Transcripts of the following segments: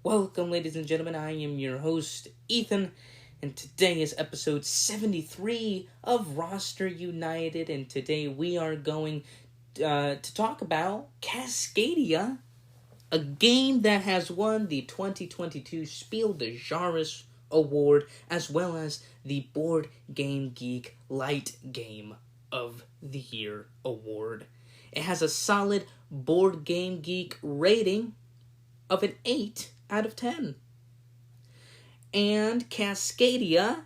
Welcome, ladies and gentlemen. I am your host, Ethan, and today is episode 73 of Roster United, and today we are going to talk about Cascadia, a game that has won the 2022 Spiel des Jahres Award, as well as the Board Game Geek Light Game of the Year Award. It has a solid Board Game Geek rating of an 8 out of 10. And Cascadia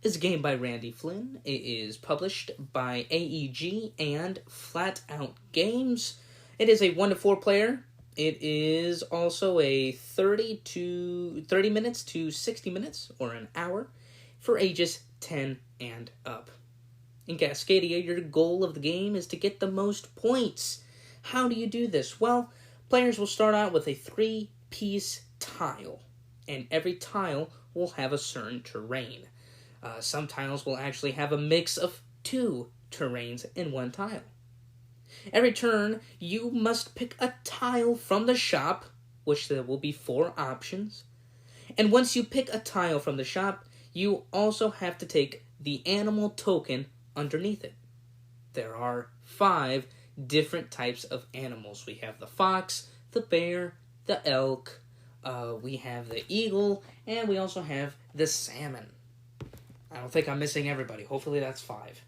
is a game by Randy Flynn. It is published by AEG and Flat Out Games. It is a 1 to 4 player. It is also a 30 minutes to 60 minutes, or an hour, for ages 10 and up. In Cascadia, your goal of the game is to get the most points. How do you do this? Well, players will start out with a 3-piece tile, and every tile will have a certain terrain. Some tiles will actually have a mix of 2 terrains in one tile. Every turn, you must pick a tile from the shop, which there will be 4 options. And once you pick a tile from the shop, you also have to take the animal token underneath it. There are 5 different types of animals. We have the fox, the bear, the elk, we have the eagle, and we also have the salmon. I don't think I'm missing everybody. Hopefully that's 5.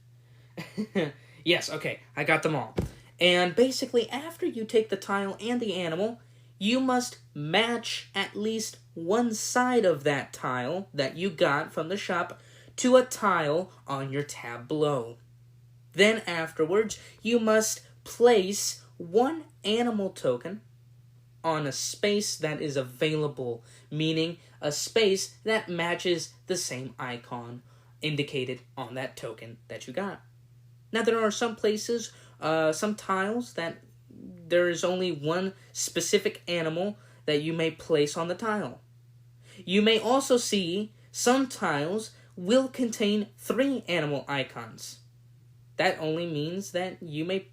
Yes, okay, I got them all. And basically, after you take the tile and the animal, you must match at least one side of that tile that you got from the shop to a tile on your tableau. Then afterwards, you must place one animal token on a space that is available, meaning a space that matches the same icon indicated on that token that you got. Now, there are some places, some tiles that there is only one specific animal that you may place on the tile. You may also see some tiles will contain 3 animal icons. That only means that you may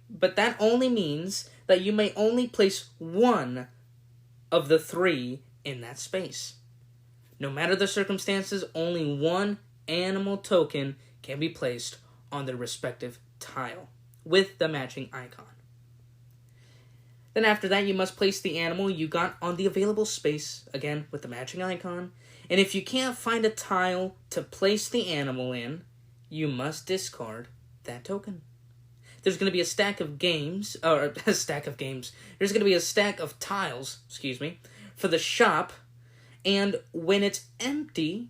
only place one of the 3 in that space. No matter the circumstances, only one animal token can be placed on the respective tile with the matching icon. Then after that, you must place the animal you got on the available space, again with the matching icon. And if you can't find a tile to place the animal in, you must discard that token. There's going to be a stack of games, There's going to be a stack of tiles, for the shop, and when it's empty,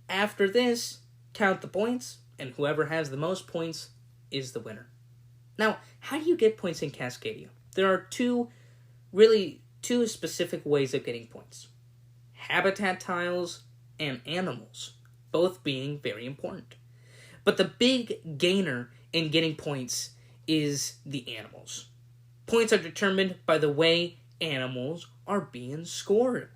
after this, count the points, and whoever has the most points is the winner. Now, how do you get points in Cascadia? There are two specific ways of getting points. Habitat tiles and animals, both being very important. But the big gainer in getting points is the animals. Points are determined by the way animals are being scored.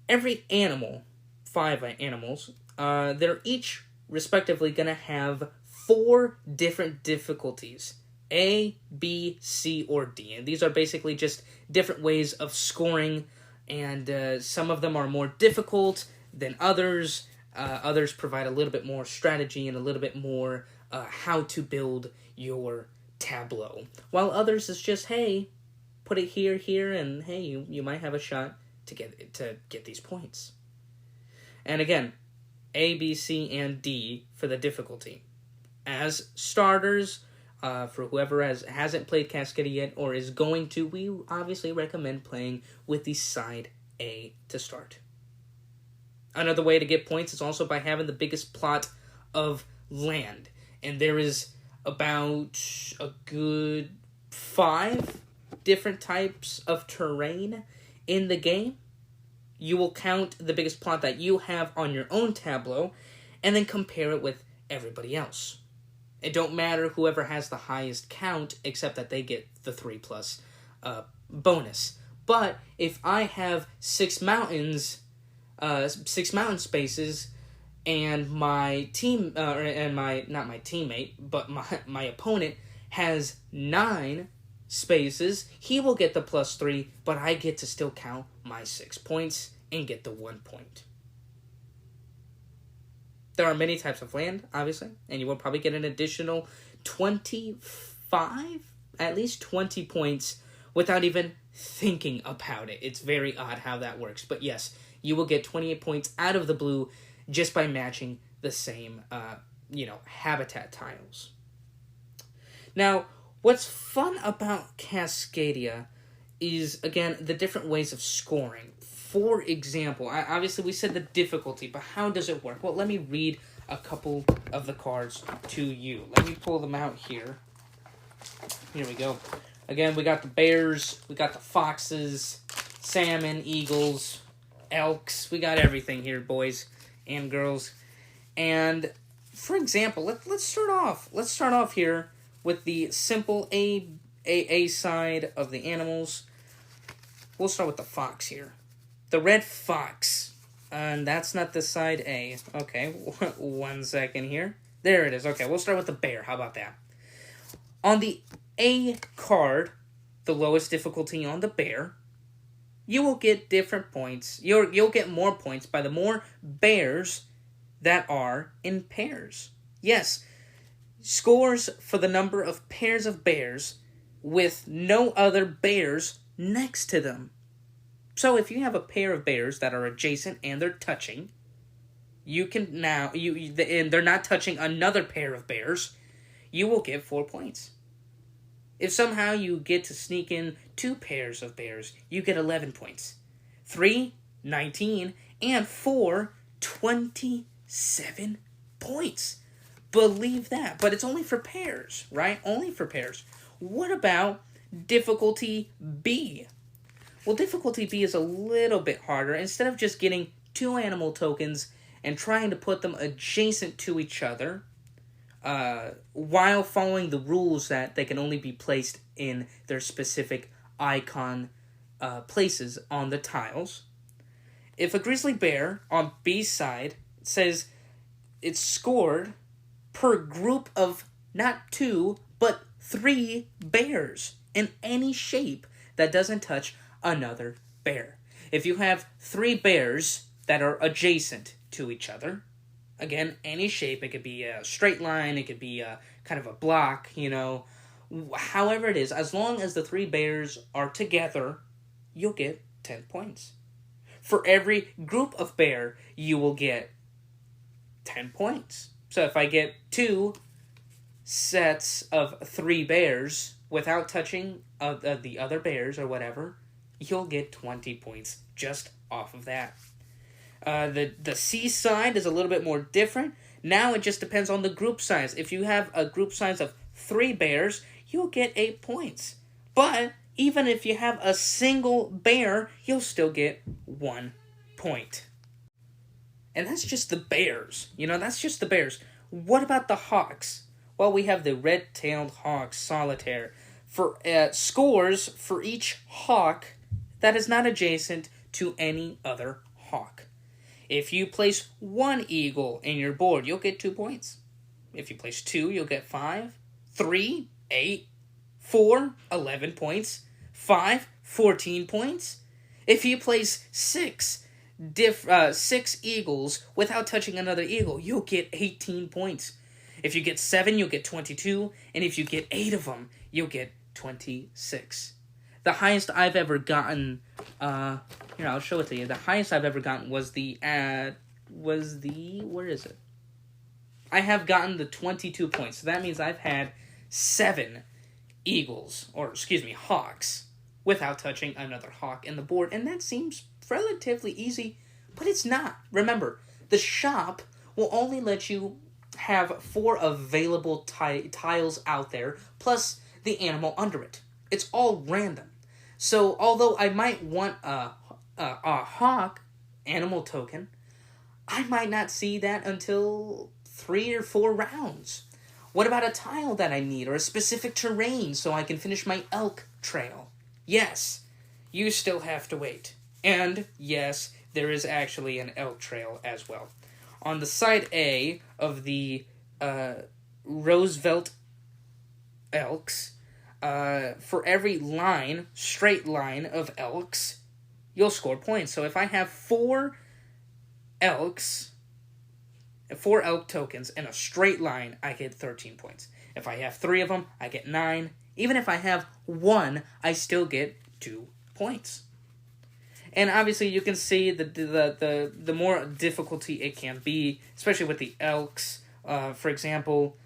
Every animal, 5 animals, they're each respectively going to have 4 different difficulties. A, B, C, or D. And these are basically just different ways of scoring, and some of them are more difficult than others. Others provide a little bit more strategy and a little bit more how to build your tableau. While others is just, hey, put it here, and hey, you might have a shot to get these points. And again, A, B, C, and D for the difficulty. As starters, for whoever hasn't played Cascadia yet or is going to, we obviously recommend playing with the side A to start. Another way to get points is also by having the biggest plot of land. And there is about a good 5 different types of terrain in the game. You will count the biggest plot that you have on your own tableau and then compare it with everybody else. It don't matter whoever has the highest count, except that they get the 3+ bonus. But if I have 6 mountain spaces, and my team, not my teammate, but my opponent has 9 spaces, he will get the +3, but I get to still count my 6 points and get the 1 point. There are many types of land, obviously, and you will probably get an additional 25, at least 20 points without even thinking about it. It's very odd how that works. But yes, you will get 28 points out of the blue just by matching the same, habitat tiles. Now, what's fun about Cascadia is, again, the different ways of scoring. For example, obviously we said the difficulty, but how does it work? Well, let me read a couple of the cards to you. Let me pull them out here. Here we go. Again, we got the bears, we got the foxes, salmon, eagles, elks. We got everything here, boys and girls. And for example, let's start off. Let's start off here with the simple A side of the animals. We'll start with the fox here. The red fox. And that's not the side A. Okay, 1 second here. There it is. Okay, we'll start with the bear. How about that? On the A card, the lowest difficulty on the bear, you will get different points. You'll get more points by the more bears that are in pairs. Yes, scores for the number of pairs of bears with no other bears next to them. So if you have a pair of bears that are adjacent and they're touching, you can now and they're not touching another pair of bears, you will get 4 points. If somehow you get to sneak in 2 pairs of bears, you get 11 points. 3, 19, and 4, 27 points. Believe that. But it's only for pairs, right? Only for pairs. What about difficulty B? Well, difficulty B is a little bit harder. Instead of just getting 2 animal tokens and trying to put them adjacent to each other, while following the rules that they can only be placed in their specific icon places on the tiles. If a grizzly bear on B's side says it's scored per group of not 2, but 3 bears in any shape that doesn't touch another bear. If you have 3 bears that are adjacent to each other, again, any shape, it could be a straight line, it could be a kind of a block, however it is, as long as the 3 bears are together, you'll get 10 points. For every group of bear, you will get 10 points. So if I get 2 sets of 3 bears without touching the other bears or whatever, you'll get 20 points just off of that. The C side is a little bit more different. Now it just depends on the group size. If you have a group size of 3 bears, you'll get 8 points. But even if you have a single bear, you'll still get 1 point. And that's just the bears. That's just the bears. What about the hawks? Well, we have the red-tailed hawk solitaire. For scores for each hawk that is not adjacent to any other hawk. If you place 1 eagle in your board, you'll get 2 points. If you place 2, you'll get 5. 3, 8. 4, 11 points. 5, 14 points. If you place 6 eagles without touching another eagle, you'll get 18 points. If you get 7, you'll get 22. And if you get 8 of them, you'll get 26. The highest I've ever gotten, here, I'll show it to you. The highest I've ever gotten was where is it? I have gotten the 22 points. So that means I've had 7 hawks, without touching another hawk in the board. And that seems relatively easy, but it's not. Remember, the shop will only let you have 4 available tiles out there, plus the animal under it. It's all random. So, although I might want a hawk animal token, I might not see that until 3 or 4 rounds. What about a tile that I need, or a specific terrain so I can finish my elk trail? Yes, you still have to wait. And, yes, there is actually an elk trail as well. On the side A of the Roosevelt elks, for every straight line of elks, you'll score points. So if I have elks, 4 elk tokens in a straight line, I get 13 points. If I have 3 of them, I get 9. Even if I have 1, I still get 2 points. And obviously you can see the more difficulty it can be, especially with the elks. For example,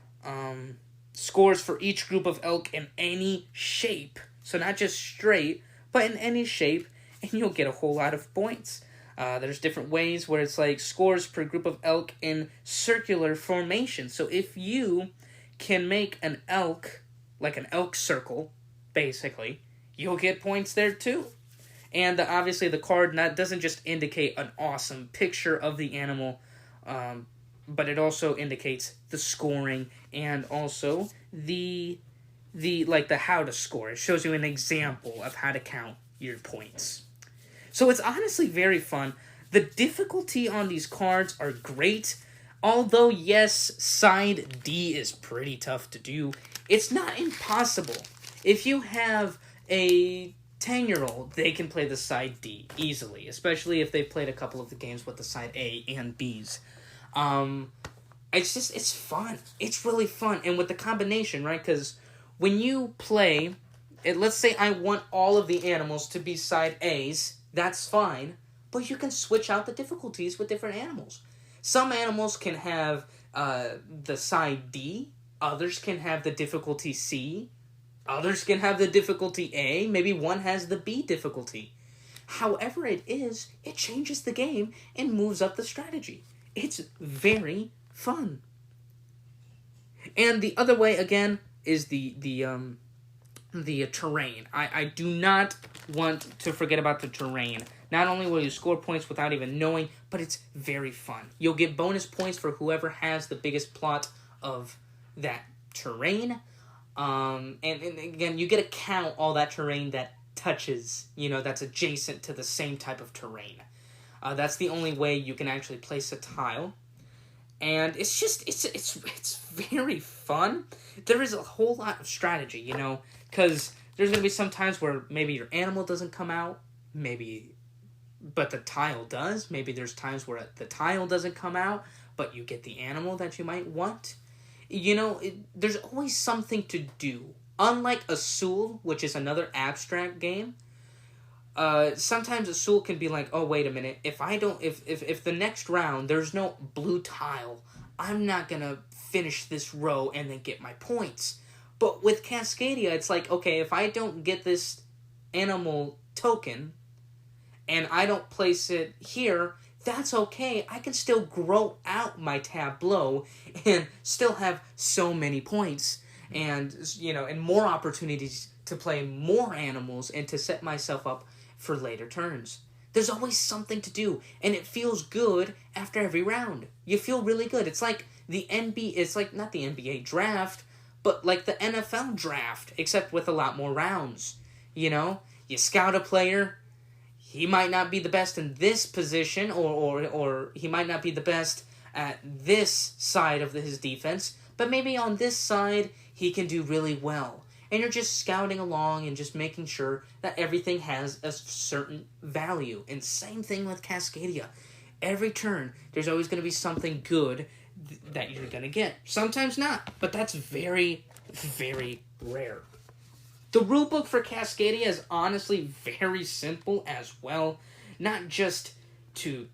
scores for each group of elk in any shape. So not just straight, but in any shape, and you'll get a whole lot of points. There's different ways where it's like scores per group of elk in circular formation. So if you can make an elk, like an elk circle, basically, you'll get points there too. And obviously the card doesn't just indicate an awesome picture of the animal, but it also indicates the scoring and also the how to score. It shows you an example of how to count your points. So it's honestly very fun. The difficulty on these cards are great. Although, yes, side D is pretty tough to do, it's not impossible. If you have a 10-year-old, they can play the side D easily, especially if they've played a couple of the games with the side A and Bs. It's fun. It's really fun. And with the combination, right, because when you play, let's say I want all of the animals to be side A's, that's fine, but you can switch out the difficulties with different animals. Some animals can have the side D, others can have the difficulty C, others can have the difficulty A, maybe one has the B difficulty. However it is, it changes the game and moves up the strategy. It's very fun. And the other way, again, is the terrain. I do not want to forget about the terrain. Not only will you score points without even knowing, but it's very fun. You'll get bonus points for whoever has the biggest plot of that terrain. And again, you get to count all that terrain that touches, that's adjacent to the same type of terrain. That's the only way you can actually place a tile. And it's very fun. There is a whole lot of strategy, because there's going to be some times where maybe your animal doesn't come out, but the tile does. Maybe there's times where the tile doesn't come out, but you get the animal that you might want. There's always something to do. Unlike Azul, which is another abstract game, sometimes Azul can be like, oh, wait a minute, if the next round there's no blue tile, I'm not gonna finish this row and then get my points. But with Cascadia, it's like, okay, if I don't get this animal token and I don't place it here, that's okay. I can still grow out my tableau and still have so many points and, and more opportunities to play more animals and to set myself up for later turns. There's always something to do, and it feels good after every round. You feel really good. It's like it's like not the NBA draft, but like the NFL draft, except with a lot more rounds. You scout a player, he might not be the best in this position, or he might not be the best at this side of his defense, but maybe on this side, he can do really well. And you're just scouting along and just making sure that everything has a certain value. And same thing with Cascadia. Every turn, there's always going to be something good that you're going to get. Sometimes not, but that's very, very rare. The rulebook for Cascadia is honestly very simple as well. Not just to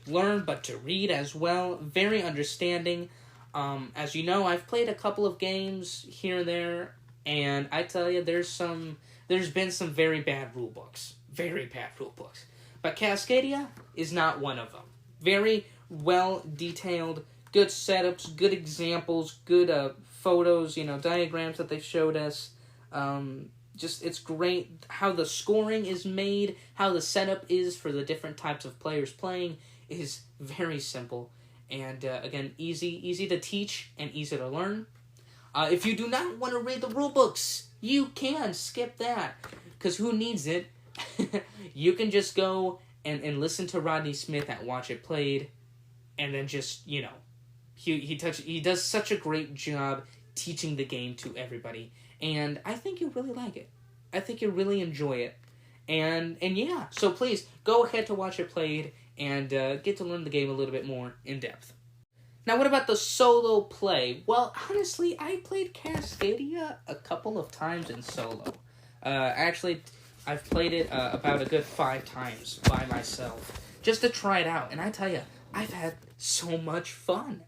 learn, but to read as well. Very understanding. As you know, I've played a couple of games here and there, and I tell you, there's been some very bad rulebooks. Very bad rulebooks. But Cascadia is not one of them. Very well detailed, good setups, good examples, good photos, diagrams that they showed us. It's great how the scoring is made, how the setup is for the different types of players playing is very simple. And again, easy to teach and easy to learn. If you do not want to read the rule books, you can skip that, because who needs it? You can just go and listen to Rodney Smith at Watch It Played, and then just, he does such a great job teaching the game to everybody, and I think you'll really like it. I think you'll really enjoy it, And yeah, so please go ahead to watch it played and get to learn the game a little bit more in depth. Now, what about the solo play? Well, honestly, I played Cascadia a couple of times in solo. Actually, I've played it about a good 5 times by myself, just to try it out. And I tell you, I've had so much fun.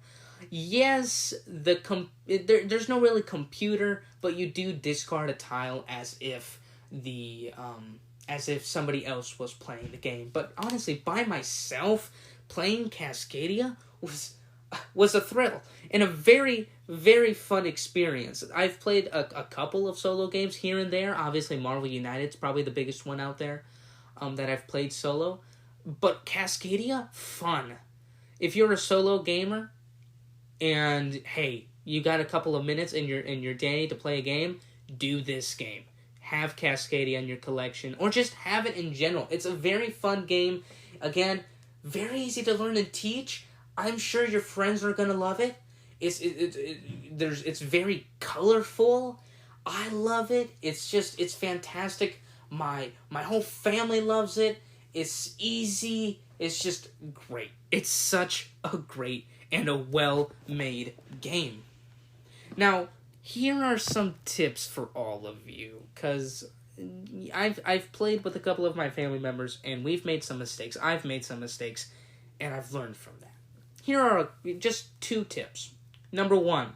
Yes, there's no really computer, but you do discard a tile as if somebody else was playing the game. But honestly, by myself, playing Cascadia was a thrill and a very, very fun experience. I've played a couple of solo games here and there. Obviously, Marvel United's probably the biggest one out there that I've played solo. But Cascadia, fun. If you're a solo gamer and, hey, you got a couple of minutes in your day to play a game, do this game. Have Cascadia in your collection, or just have it in general. It's a very fun game. Again, very easy to learn and teach. I'm sure your friends are gonna love it. It's very colorful. I love it. It's fantastic. My whole family loves it. It's easy. It's just great. It's such a great and a well-made game. Now, here are some tips for all of you, because I've played with a couple of my family members, and we've made some mistakes. I've made some mistakes, and I've learned from that. Here are just 2 tips. Number 1,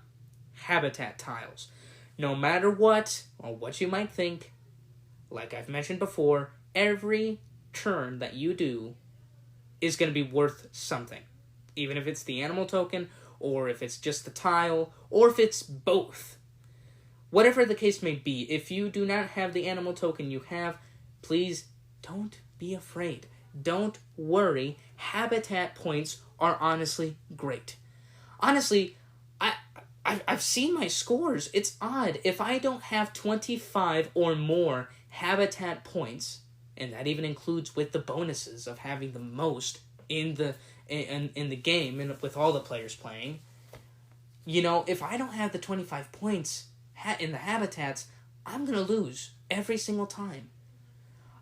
habitat tiles. No matter what, or what you might think, like I've mentioned before, every turn that you do is going to be worth something. Even if it's the animal token, or if it's just the tile, or if it's both. Whatever the case may be, if you do not have the animal token you have, please don't be afraid. Don't worry. Habitat points are honestly great. Honestly, I've seen my scores. It's odd. If I don't have 25 or more habitat points, and that even includes with the bonuses of having the most in the game and with all the players playing, if I don't have the 25 points in the habitats, I'm going to lose every single time.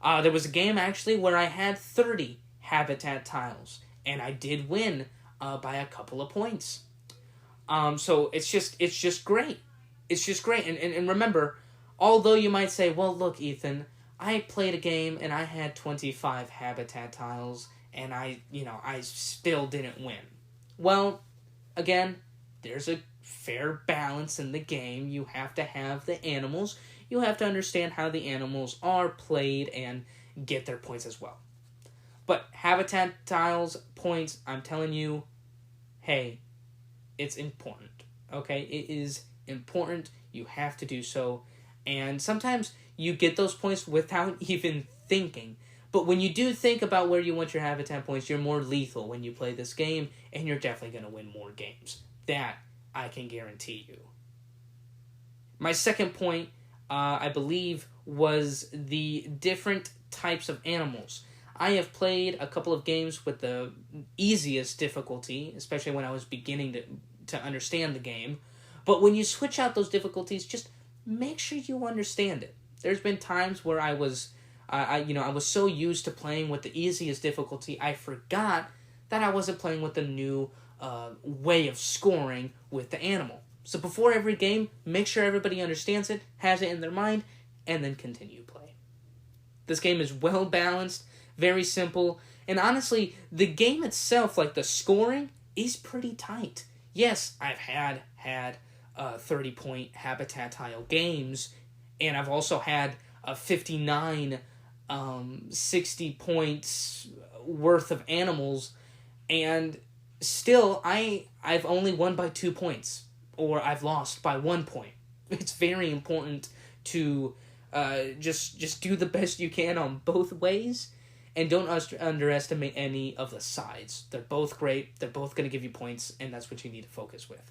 There was a game actually where I had 30 habitat tiles, and I did win by a couple of points. So it's just great. It's just great. And remember, although you might say, well, look, Ethan, I played a game and I had 25 habitat tiles and I still didn't win. Well, again, there's a fair balance in the game. You have to have the animals. You have to understand how the animals are played and get their points as well. But habitat tiles, points, I'm telling you, hey, it's important, okay? It is important. You have to do so. And sometimes you get those points without even thinking. But when you do think about where you want your habitat points, you're more lethal when you play this game, and you're definitely going to win more games. That I can guarantee you. My second point, I believe, was the different types of animals. I have played a couple of games with the easiest difficulty, especially when I was beginning to understand the game. But when you switch out those difficulties, just make sure you understand it. There's been times where I was so used to playing with the easiest difficulty, I forgot that I wasn't playing with the new way of scoring with the animal. So before every game, make sure everybody understands it, has it in their mind, and then continue play. This game is well balanced, very simple, and honestly, the game itself, like the scoring, is pretty tight. Yes, I've had 30-point habitat tile games, and I've also had 59 60 points worth of animals, and still I've only won by 2 points, or I've lost by 1 point. It's very important to just do the best you can on both ways, and don't underestimate any of the sides. They're both great, they're both going to give you points, and that's what you need to focus with.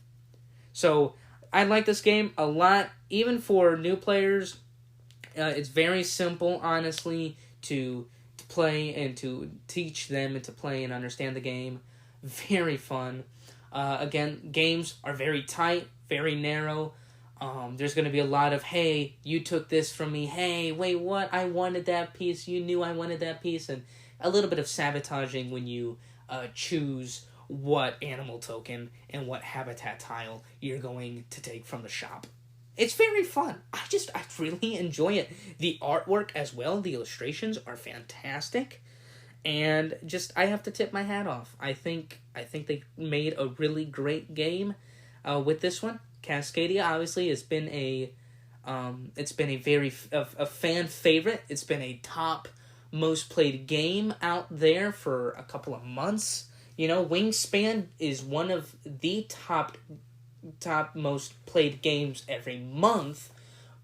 So I like this game a lot, even for new players. It's very simple, honestly, to play and to teach them and to play and understand the game. Very fun. Again, games are very tight, very narrow. There's going to be a lot of, hey, you took this from me. Hey, wait, what? I wanted that piece. You knew I wanted that piece. And a little bit of sabotaging when you choose what animal token and what habitat tile you're going to take from the shop. It's very fun. I really enjoy it. The artwork as well, the illustrations are fantastic. And I have to tip my hat off. I think they made a really great game with this one. Cascadia obviously has been it's been a fan favorite. It's been a top most played game out there for a couple of months. Wingspan is one of the top most played games every month,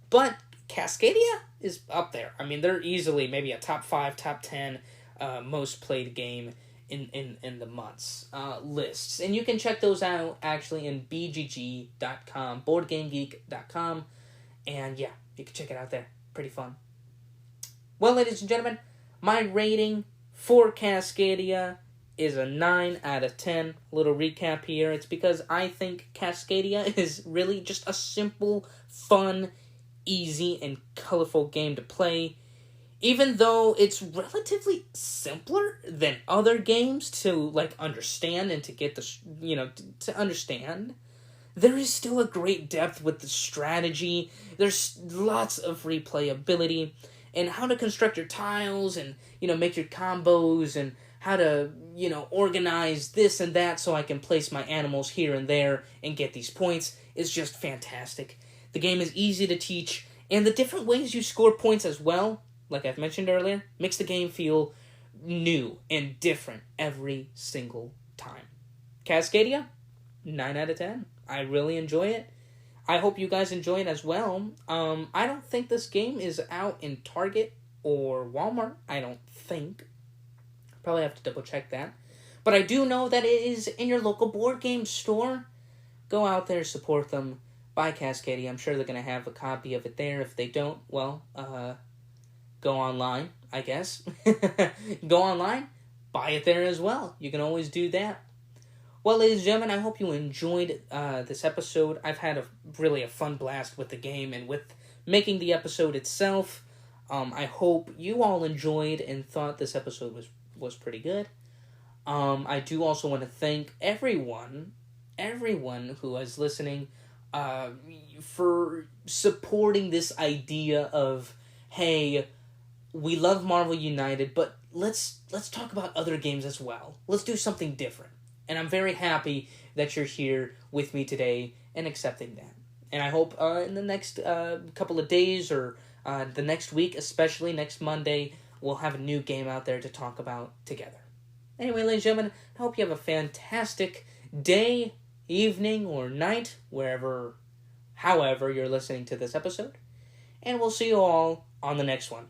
but Cascadia is up there. I mean, they're easily maybe a top 5, top 10 most played game in the months lists. And you can check those out actually in bgg.com, boardgamegeek.com. And yeah, you can check it out there. Pretty fun. Well, ladies and gentlemen, my rating for Cascadia is a 9 out of 10. Little recap here. It's because I think Cascadia is really just a simple, fun, easy, and colorful game to play. Even though it's relatively simpler than other games to understand and to get to understand, there is still a great depth with the strategy. There's lots of replayability and how to construct your tiles and make your combos and how to organize this and that so I can place my animals here and there and get these points is just fantastic. The game is easy to teach, and the different ways you score points as well, like I've mentioned earlier, makes the game feel new and different every single time. Cascadia, 9 out of 10. I really enjoy it. I hope you guys enjoy it as well. I don't think this game is out in Target or Walmart. I don't think. Probably have to double check that. But I do know that it is in your local board game store. Go out there, support them. Buy Cascadia. I'm sure they're going to have a copy of it there. If they don't, well, go online, I guess. Go online, buy it there as well. You can always do that. Well, ladies and gentlemen, I hope you enjoyed this episode. I've had really a fun blast with the game and with making the episode itself. I hope you all enjoyed and thought this episode was pretty good. I do also want to thank everyone who is listening for supporting this idea of, hey, we love Marvel United, but let's talk about other games as well. Let's do something different. And I'm very happy that you're here with me today and accepting that. And I hope in the next couple of days or the next week, especially next Monday, we'll have a new game out there to talk about together. Anyway, ladies and gentlemen, I hope you have a fantastic day, evening, or night, however you're listening to this episode. And we'll see you all on the next one.